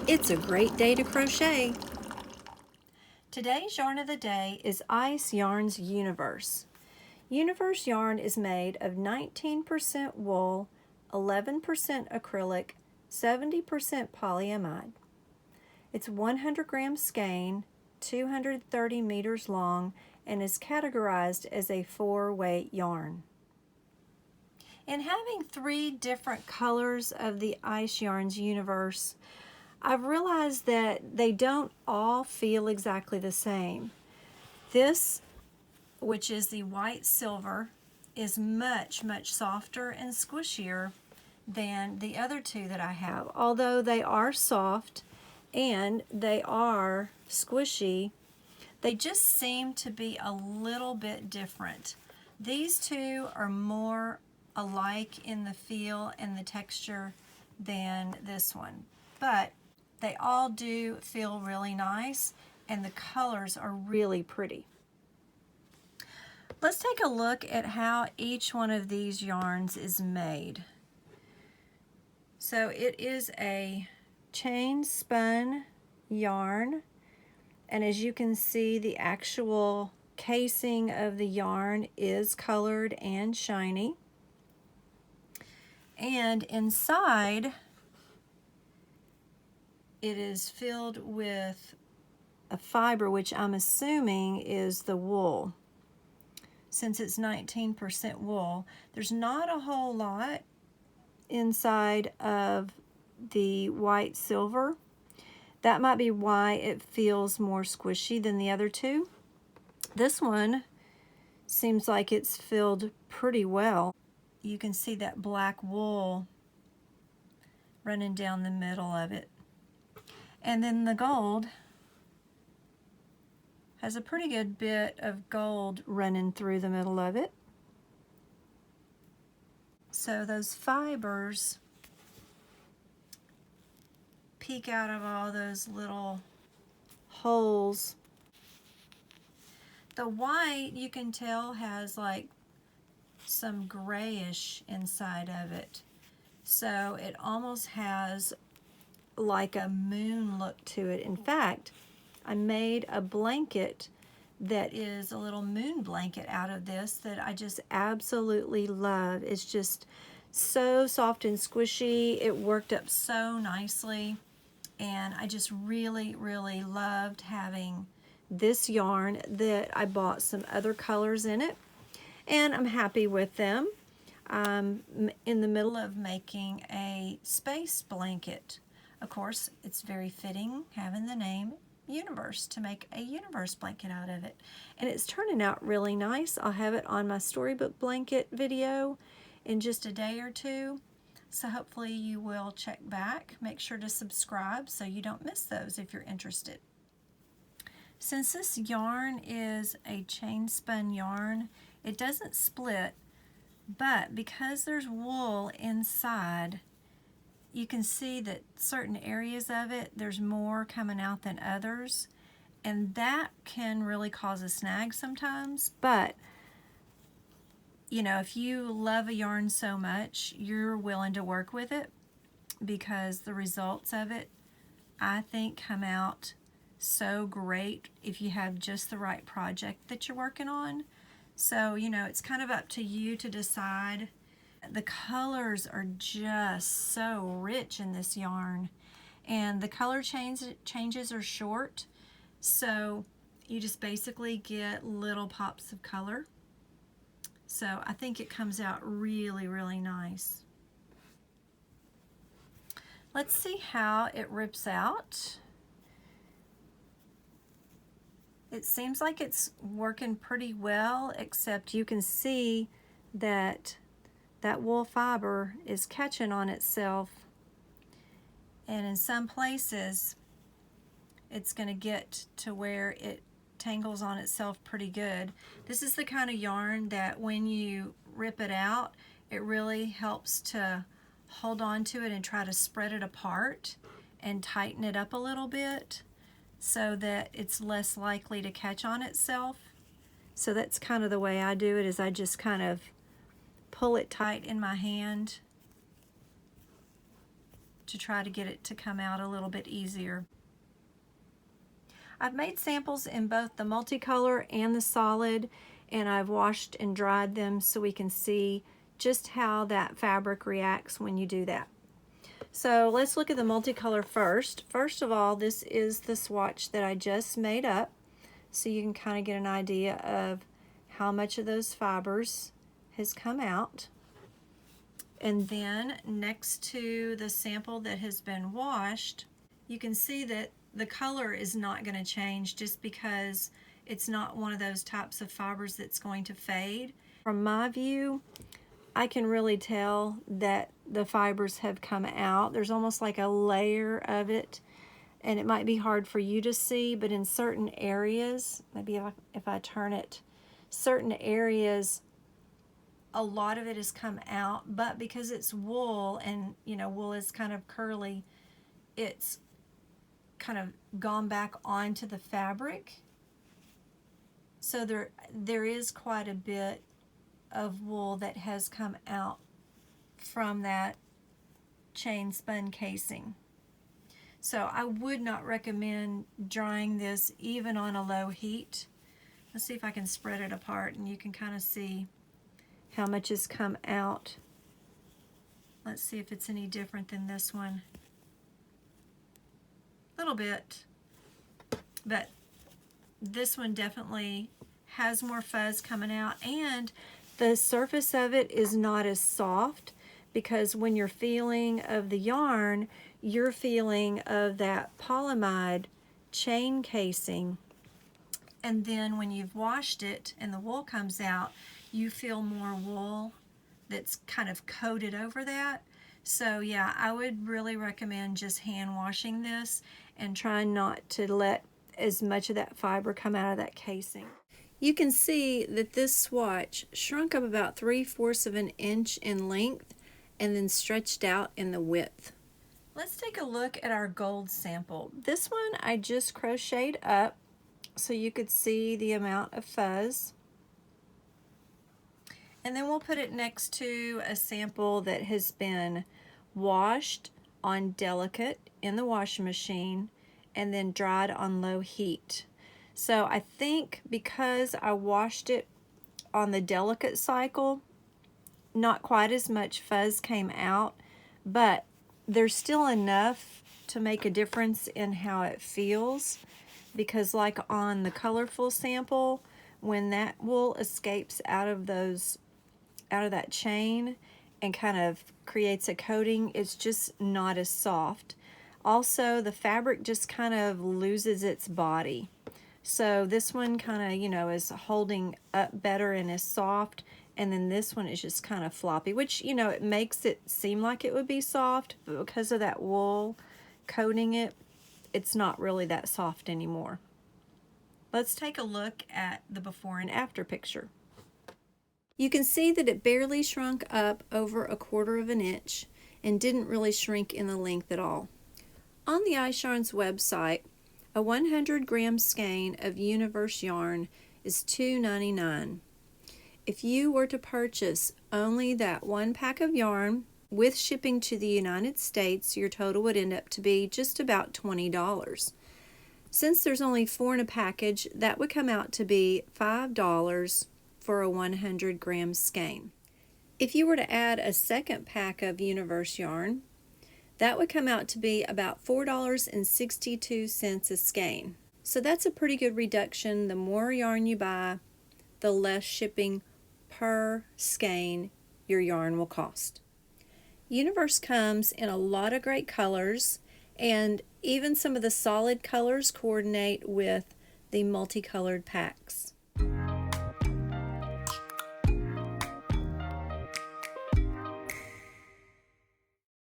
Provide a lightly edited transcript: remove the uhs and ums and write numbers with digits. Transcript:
It's a great day to crochet. Today's yarn of the day is Ice Yarn's Univers. Univers yarn is made of 19% wool, 11% acrylic, 70% polyamide. It's 100 gram skein, 230 meters long, and is categorized as a 4-weight yarn. In having 3 different colors of the Ice Yarn's Univers, I've realized that they don't all feel exactly the same. This, which is the white silver, is much softer and squishier than the other 2 that I have. Although they are soft and they are squishy, they just seem to be a little bit different. These 2 are more alike in the feel and the texture than this one, but they all do feel really nice and the colors are really pretty. Let's take a look at how each one of these yarns is made. So it is a chain spun yarn, and as you can see, the actual casing of the yarn is colored and shiny. And inside, it is filled with a fiber, which I'm assuming is the wool. Since it's 19% wool, there's not a whole lot inside of the white silver. That might be why it feels more squishy than the other 2. This one seems like it's filled pretty well. You can see that black wool running down the middle of it. And then the gold has a pretty good bit of gold running through the middle of it. So those fibers peek out of all those little holes. The white, you can tell, has like some grayish inside of it. So it almost has like a moon look to it. In fact, I made a blanket that is a little moon blanket out of this that I just absolutely love. It's just so soft and squishy. It worked up so nicely, and I just really loved having this yarn. That I bought some other colors in it, and I'm happy with them. I'm in the middle of making a space blanket. Of course, it's very fitting having the name Univers to make a Univers blanket out of it. And it's turning out really nice. I'll have it on my storybook blanket video in just a day or 2. So hopefully you will check back. Make sure to subscribe so you don't miss those if you're interested. Since this yarn is a chain spun yarn, it doesn't split, but because there's wool inside, you can see that certain areas of it, there's more coming out than others, and that can really cause a snag sometimes. But you know, if you love a yarn so much, you're willing to work with it, because the results of it, I think, come out so great if you have just the right project that you're working on. So, you know, it's kind of up to you to decide. The colors are just so rich in this yarn, and the color changes are short, so you just basically get little pops of color. So I think it comes out really nice. Let's see how it rips out. It seems like it's working pretty well, except you can see that wool fiber is catching on itself, and in some places it's going to get to where it tangles on itself pretty good. This is the kind of yarn that when you rip it out, it really helps to hold on to it and try to spread it apart and tighten it up a little bit so that it's less likely to catch on itself. So that's kind of the way I do it, is I just kind of pull it tight in my hand to try to get it to come out a little bit easier. I've made samples in both the multicolor and the solid, and I've washed and dried them so we can see just how that fabric reacts when you do that. So let's look at the multicolor first. First of all, this is the swatch that I just made up, so you can kind of get an idea of how much of those fibers has come out. And then next to the sample that has been washed, you can see that the color is not going to change just because it's not one of those types of fibers that's going to fade. From my view, I can really tell that the fibers have come out. There's almost like a layer of it, and it might be hard for you to see, but in certain areas, maybe if I turn it, certain areas, a lot of it has come out, but because it's wool, and you know, wool is kind of curly, it's kind of gone back onto the fabric. So there is quite a bit of wool that has come out from that chain spun casing. So I would not recommend drying this even on a low heat. Let's see if I can spread it apart and you can kind of see how much has come out. Let's see if it's any different than this one. A little bit, but this one definitely has more fuzz coming out, and the surface of it is not as soft, because when you're feeling of the yarn, you're feeling of that polyamide chain casing, and then when you've washed it and the wool comes out, you feel more wool that's kind of coated over that. So yeah, I would really recommend just hand washing this and trying not to let as much of that fiber come out of that casing. You can see that this swatch shrunk up about 3/4 of an inch in length and then stretched out in the width. Let's take a look at our gold sample. This one I just crocheted up so you could see the amount of fuzz. And then we'll put it next to a sample that has been washed on delicate in the washing machine and then dried on low heat. So I think because I washed it on the delicate cycle, not quite as much fuzz came out, but there's still enough to make a difference in how it feels, because like on the colorful sample, when that wool escapes out of that chain and kind of creates a coating, it's just not as soft. Also, the fabric just kind of loses its body. So this one kind of, you know, is holding up better and is soft, and then this one is just kind of floppy, which, you know, it makes it seem like it would be soft, but because of that wool coating it, it's not really that soft anymore. Let's take a look at the before and after picture. You can see that it barely shrunk up over 1/4 of an inch and didn't really shrink in the length at all. On the iSharn's website, a 100-gram skein of Univers yarn is $2.99. If you were to purchase only that one pack of yarn with shipping to the United States, your total would end up to be just about $20. Since there's only 4 in a package, that would come out to be $5 for a 100-gram skein. If you were to add a second pack of Univers yarn, that would come out to be about $4.62 a skein. So that's a pretty good reduction. The more yarn you buy, the less shipping per skein your yarn will cost. Univers comes in a lot of great colors, and even some of the solid colors coordinate with the multicolored packs.